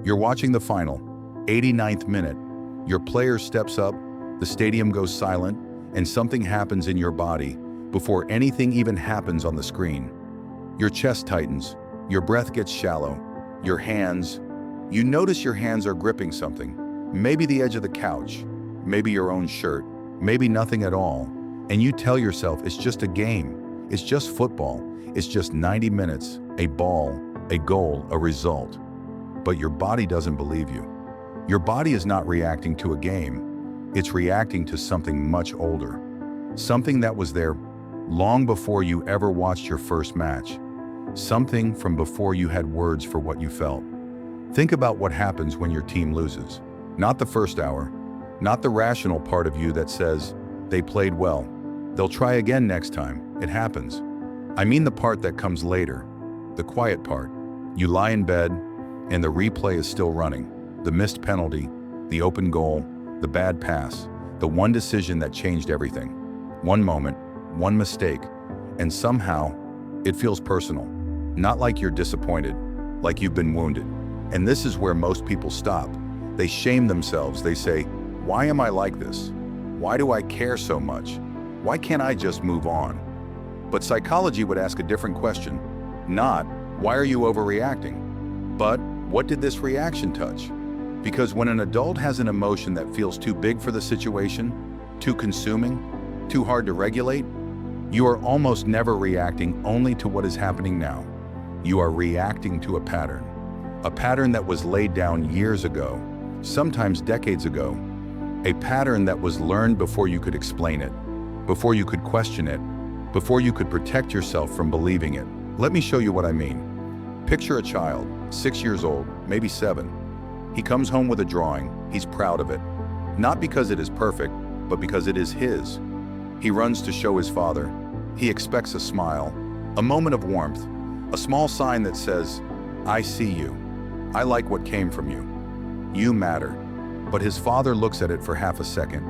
You're watching the final, 89th minute. Your player steps up, the stadium goes silent, and something happens in your body before anything even happens on the screen. Your chest tightens, your breath gets shallow, you notice your hands are gripping something, maybe the edge of the couch, maybe your own shirt, maybe nothing at all, and you tell yourself it's just a game, it's just football, it's just 90 minutes, a ball, a goal, a result. But your body doesn't believe you. Your body is not reacting to a game, it's reacting to something much older, something that was there long before you ever watched your first match, something from before you had words for what you felt. Think about what happens when your team loses. Not the first hour, not the rational part of you that says, they played well, they'll try again next time, it happens. I mean the part that comes later, the quiet part. You lie in bed, and the replay is still running. The missed penalty, the open goal, the bad pass, the one decision that changed everything. One moment, one mistake, and somehow it feels personal. Not like you're disappointed, like you've been wounded. And this is where most people stop. They shame themselves. They say, why am I like this? Why do I care so much? Why can't I just move on? But psychology would ask a different question. Not, why are you overreacting? But, what did this reaction touch? Because when an adult has an emotion that feels too big for the situation, too consuming, too hard to regulate, you are almost never reacting only to what is happening now. You are reacting to a pattern that was laid down years ago, sometimes decades ago, a pattern that was learned before you could explain it, before you could question it, before you could protect yourself from believing it. Let me show you what I mean. Picture a child, 6 years old, maybe 7. He comes home with a drawing. He's proud of it. Not because it is perfect, but because it is his. He runs to show his father. He expects a smile, a moment of warmth, a small sign that says, I see you. I like what came from you. You matter. But his father looks at it for half a second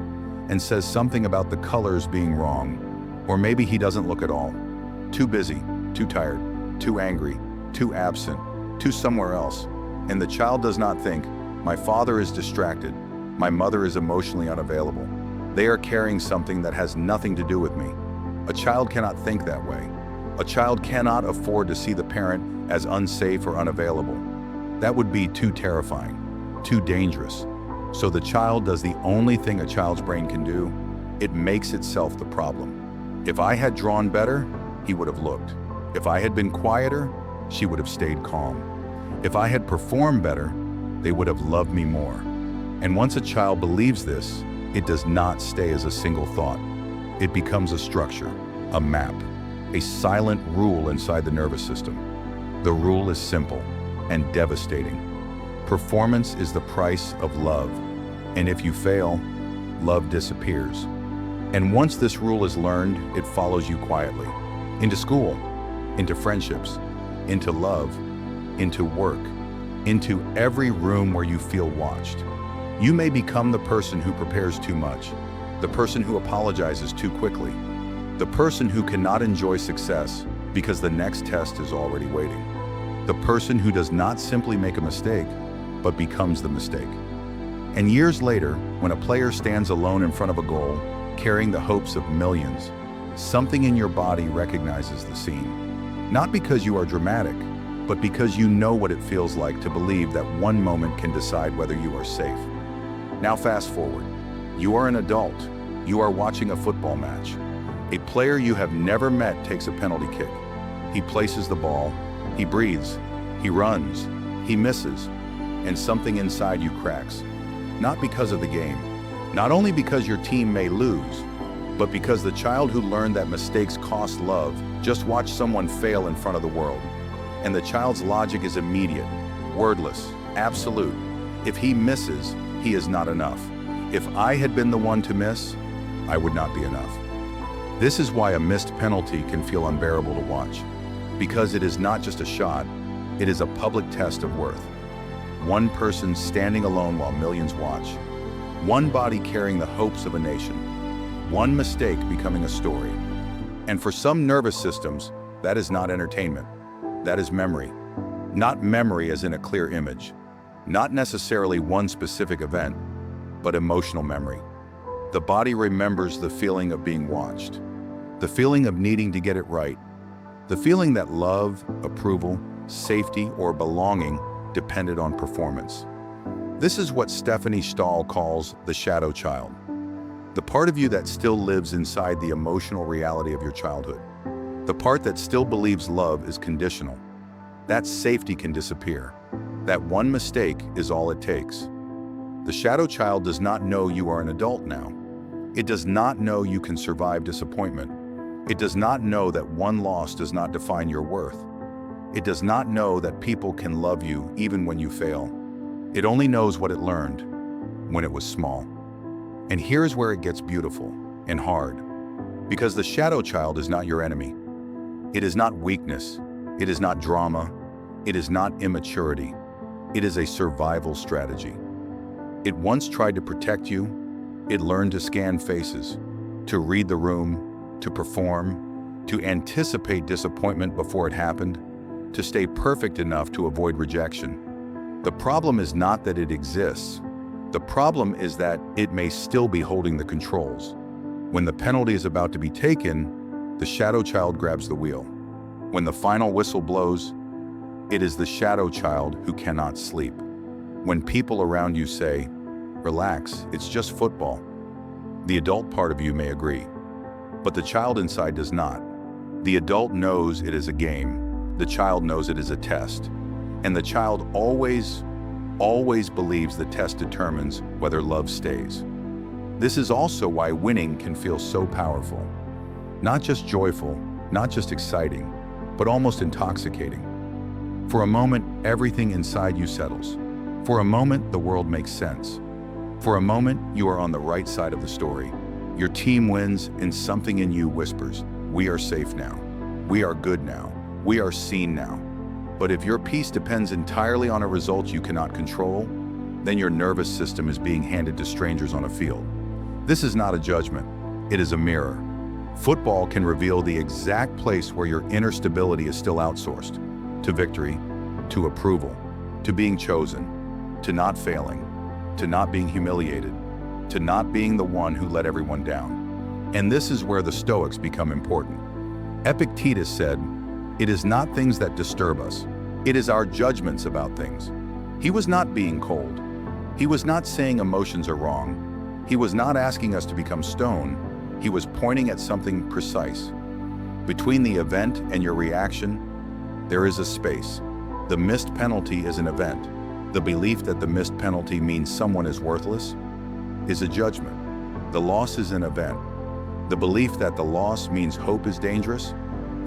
and says something about the colors being wrong. Or maybe he doesn't look at all. Too busy, too tired, too angry, too absent, too somewhere else. And the child does not think, my father is distracted, my mother is emotionally unavailable. They are carrying something that has nothing to do with me. A child cannot think that way. A child cannot afford to see the parent as unsafe or unavailable. That would be too terrifying, too dangerous. So the child does the only thing a child's brain can do. It makes itself the problem. If I had drawn better, he would have looked. If I had been quieter, she would have stayed calm. If I had performed better, they would have loved me more. And once a child believes this, it does not stay as a single thought. It becomes a structure, a map, a silent rule inside the nervous system. The rule is simple and devastating. Performance is the price of love, and if you fail, love disappears. And once this rule is learned, it follows you quietly. Into school, into friendships, into love, into work, into every room where you feel watched. You may become the person who prepares too much, the person who apologizes too quickly, the person who cannot enjoy success because the next test is already waiting, the person who does not simply make a mistake, but becomes the mistake. And years later, when a player stands alone in front of a goal, carrying the hopes of millions, something in your body recognizes the scene. Not because you are dramatic, but because you know what it feels like to believe that one moment can decide whether you are safe. Now fast forward. You are an adult. You are watching a football match. A player you have never met takes a penalty kick. He places the ball. He breathes. He runs. He misses. And something inside you cracks. Not because of the game. Not only because your team may lose, but because the child who learned that mistakes cost love just watched someone fail in front of the world. And the child's logic is immediate, wordless, absolute. If he misses, he is not enough. If I had been the one to miss, I would not be enough. This is why a missed penalty can feel unbearable to watch. Because it is not just a shot, it is a public test of worth. One person standing alone while millions watch. One body carrying the hopes of a nation. One mistake becoming a story. And for some nervous systems, that is not entertainment. That is memory. Not memory as in a clear image, Not necessarily one specific event, but emotional memory. The body remembers the feeling of being watched, the feeling of needing to get it right, the feeling that love, approval, safety, or belonging depended on performance. This is what Stephanie Stahl calls the shadow child, the part of you that still lives inside the emotional reality of your childhood, the part that still believes love is conditional. That safety can disappear. That one mistake is all it takes. The shadow child does not know you are an adult now. It does not know you can survive disappointment. It does not know that one loss does not define your worth. It does not know that people can love you even when you fail. It only knows what it learned when it was small. And here's where it gets beautiful and hard. Because the shadow child is not your enemy. It is not weakness. It is not drama. It is not immaturity. It is a survival strategy. It once tried to protect you. It learned to scan faces, to read the room, to perform, to anticipate disappointment before it happened, to stay perfect enough to avoid rejection. The problem is not that it exists. The problem is that it may still be holding the controls. When the penalty is about to be taken, the shadow child grabs the wheel. When the final whistle blows, it is the shadow child who cannot sleep. When people around you say, "Relax, it's just football," the adult part of you may agree, but the child inside does not. The adult knows it is a game. The child knows it is a test. And the child always believes the test determines whether love stays. This is also why winning can feel so powerful. Not just joyful, not just exciting, but almost intoxicating. For a moment, everything inside you settles. For a moment, the world makes sense. For a moment, you are on the right side of the story. Your team wins and something in you whispers, "We are safe now. We are good now. We are seen now." But if your peace depends entirely on a result you cannot control, then your nervous system is being handed to strangers on a field. This is not a judgment. It is a mirror. Football can reveal the exact place where your inner stability is still outsourced. To victory, to approval, to being chosen, to not failing, to not being humiliated, to not being the one who let everyone down. And this is where the Stoics become important. Epictetus said, "It is not things that disturb us. It is our judgments about things." He was not being cold. He was not saying emotions are wrong. He was not asking us to become stone. He was pointing at something precise. Between the event and your reaction, there is a space. The missed penalty is an event. The belief that the missed penalty means someone is worthless is a judgment. The loss is an event. The belief that the loss means hope is dangerous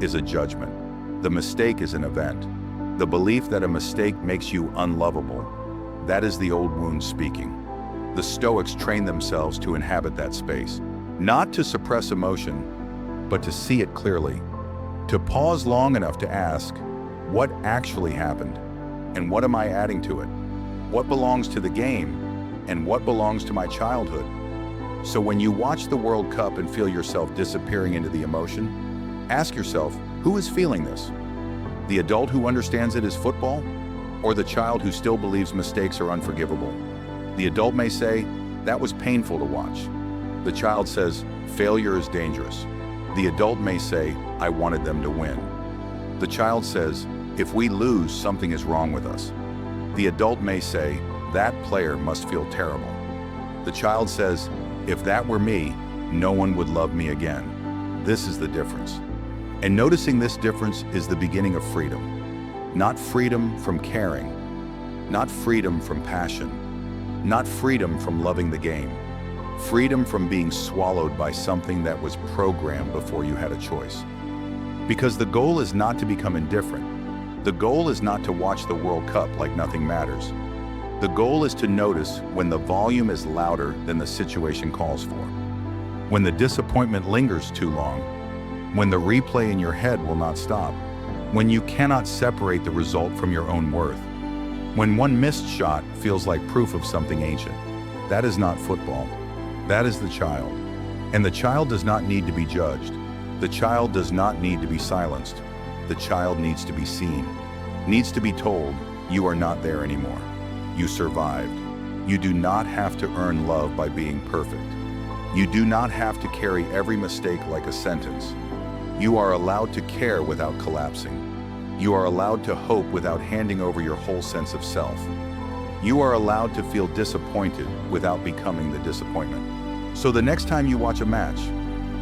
is a judgment. The mistake is an event. The belief that a mistake makes you unlovable, that is the old wound speaking. The Stoics train themselves to inhabit that space, not to suppress emotion, but to see it clearly, to pause long enough to ask, what actually happened? And what am I adding to it? What belongs to the game? And what belongs to my childhood? So when you watch the World Cup and feel yourself disappearing into the emotion, ask yourself, who is feeling this? The adult who understands it is football? Or the child who still believes mistakes are unforgivable? The adult may say, that was painful to watch. The child says, failure is dangerous. The adult may say, I wanted them to win. The child says, if we lose, something is wrong with us. The adult may say, that player must feel terrible. The child says, if that were me, no one would love me again. This is the difference. And noticing this difference is the beginning of freedom. Not freedom from caring, not freedom from passion, not freedom from loving the game. Freedom from being swallowed by something that was programmed before you had a choice. Because the goal is not to become indifferent. The goal is not to watch the World Cup like nothing matters. The goal is to notice when the volume is louder than the situation calls for. When the disappointment lingers too long. When the replay in your head will not stop. When you cannot separate the result from your own worth. When one missed shot feels like proof of something ancient. That is not football. That is the child. And the child does not need to be judged. The child does not need to be silenced. The child needs to be seen. Needs to be told, you are not there anymore. You survived. You do not have to earn love by being perfect. You do not have to carry every mistake like a sentence. You are allowed to care without collapsing. You are allowed to hope without handing over your whole sense of self. You are allowed to feel disappointed without becoming the disappointment. So the next time you watch a match,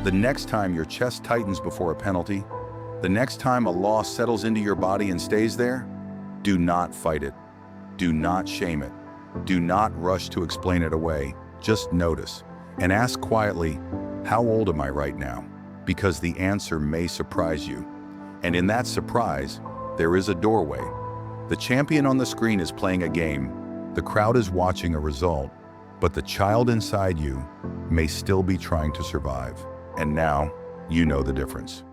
the next time your chest tightens before a penalty, the next time a loss settles into your body and stays there, do not fight it. Do not shame it. Do not rush to explain it away. Just notice and ask quietly, how old am I right now? Because the answer may surprise you. And in that surprise, there is a doorway. The champion on the screen is playing a game. The crowd is watching a result, but the child inside you may still be trying to survive. And now, you know the difference.